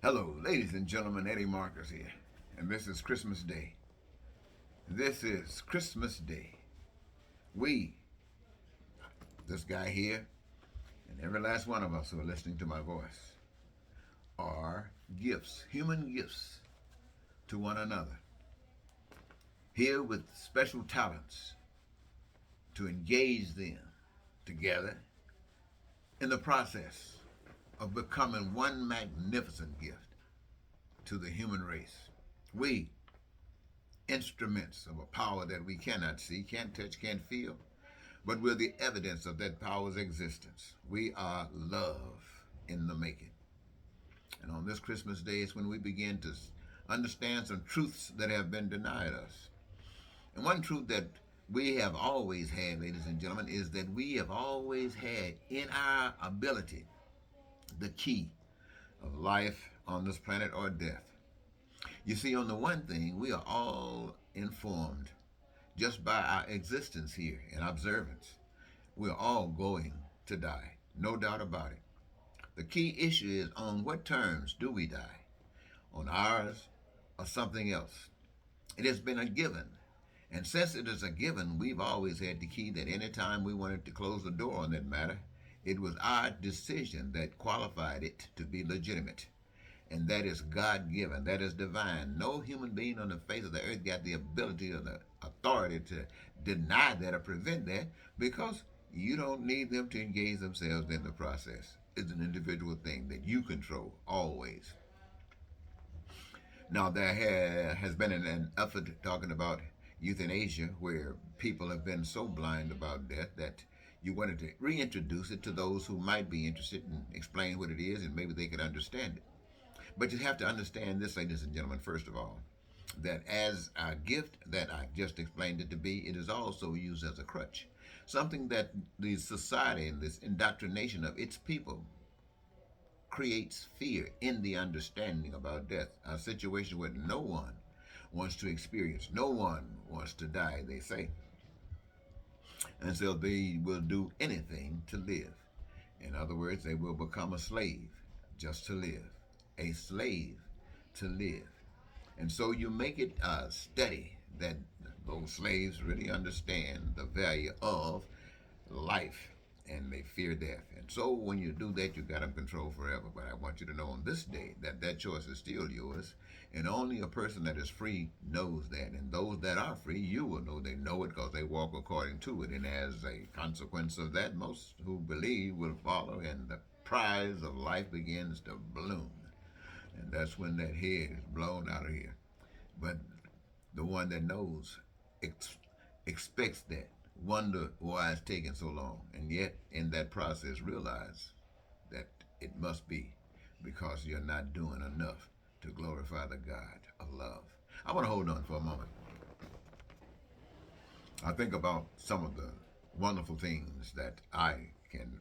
Hello, ladies and gentlemen, Eddie Marcus here, and this is Christmas Day. This is Christmas Day. We, this guy here, and every last one of us who are listening to my voice, are gifts, human gifts to one another, here with special talents to engage them together in the process of becoming one magnificent gift to the human race. We, instruments of a power that we cannot see, can't touch, can't feel, but we're the evidence of that power's existence. We are love in the making. And on this Christmas day is when we begin to understand some truths that have been denied us. And one truth that we have always had, ladies and gentlemen, is that we have always had in our ability the key of life on this planet or death. You see, on the one thing, we are all informed just by our existence here and observance. We're all going to die, no doubt about it. The key issue is on what terms do we die? On ours or something else? It has been a given. And since it is a given, we've always had the key that any time we wanted to close the door on that matter, it was our decision that qualified it to be legitimate. And that is God given, that is divine. No human being on the face of the earth got the ability or the authority to deny that or prevent that because you don't need them to engage themselves in the process. It's an individual thing that you control always. Now, there has been an effort talking about euthanasia where people have been so blind about death that you wanted to reintroduce it to those who might be interested and explain what it is and maybe they could understand it. But you have to understand this, ladies and gentlemen, first of all, that as a gift that I just explained it to be, it is also used as a crutch. Something that the society and this indoctrination of its people creates fear in the understanding about death. A situation where no one wants to experience, no one wants to die, they say. And so they will do anything to live. In other words, they will become a slave just to live. A slave to live. And so you make it steady that those slaves really understand the value of life and they fear death. And so when you do that, you got them controlled forever. But I want you to know on this day that that choice is still yours. And only a person that is free knows that. And those that are free, you will know they know it because they walk according to it. And as a consequence of that, most who believe will follow, and the prize of life begins to bloom. And that's when that head is blown out of here. But the one that knows expects that, wonder why it's taking so long, and yet in that process realize that it must be because you're not doing enough to glorify the God of love. I want to hold on for a moment. I think about some of the wonderful things that I can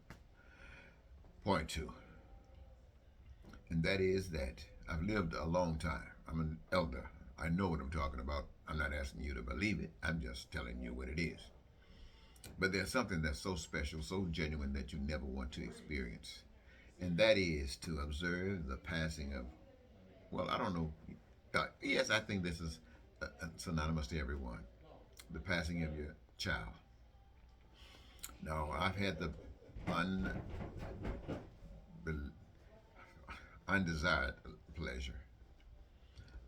point to, and that is that I've lived a long time. I'm an elder. I know what I'm talking about. I'm not asking you to believe it. I'm just telling you what it is. But there's something that's so special, so genuine that you never want to experience. And that is to observe the passing of, well, I don't know. Yes, I think this is synonymous to everyone. The passing of your child. Now, I've had the un, undesired pleasure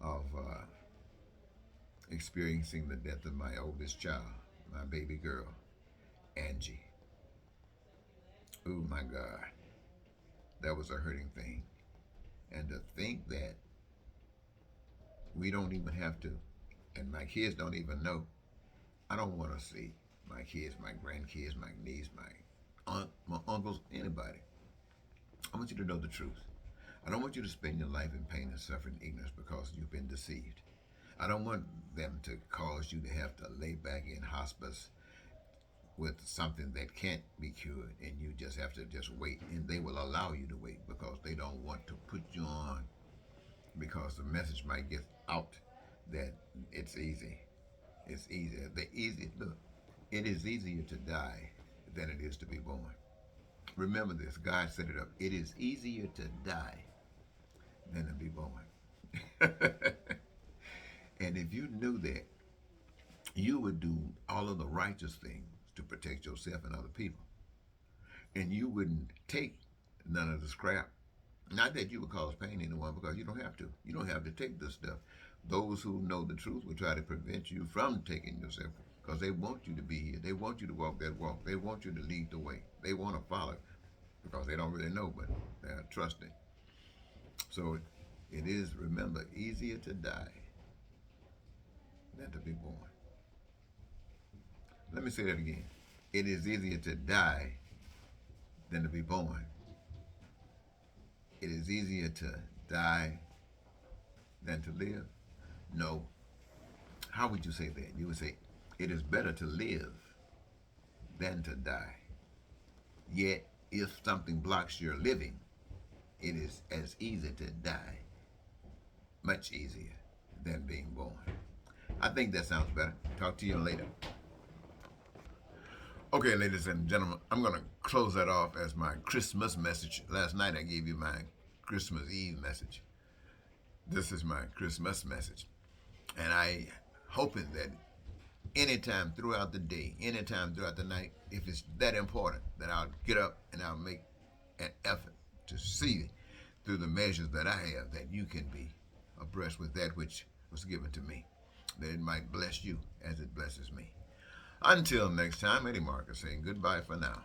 of experiencing the death of my oldest child, my baby girl, Angie. Oh my God, that was a hurting thing. And to think that we don't even have to, and my kids don't even know. I don't want to see my kids, my grandkids, my niece, my aunt, my uncles, anybody. I want you to know the truth. I don't want you to spend your life in pain and suffering and ignorance because you've been deceived. I don't want them to cause you to have to lay back in hospice with something that can't be cured and you just have to just wait, and they will allow you to wait because they don't want to put you on because the message might get out that it's easy. It's easy. Look, it is easier to die than it is to be born. Remember this. God set it up. It is easier to die than to be born. And if you knew that, you would do all of the righteous things to protect yourself and other people. And you wouldn't take none of the scrap. Not that you would cause pain to anyone, because you don't have to. You don't have to take this stuff. Those who know the truth will try to prevent you from taking yourself, because they want you to be here. They want you to walk that walk. They want you to lead the way. They want to follow, because they don't really know, but they're trusting. So it is, remember, easier to die than to be born. Let me say that again. It is easier to die than to be born. It is easier to die than to live. No. How would you say that? You would say, it is better to live than to die. Yet, if something blocks your living, it is as easy to die, much easier than being born. I think that sounds better. Talk to you later. Okay, ladies and gentlemen, I'm going to close that off as my Christmas message. Last night I gave you my Christmas Eve message. This is my Christmas message. And I hoping that anytime throughout the day, anytime throughout the night, if it's that important, that I'll get up and I'll make an effort to see through the measures that I have that you can be abreast with that which was given to me, that it might bless you as it blesses me. Until next time, Eddie Marcus saying goodbye for now.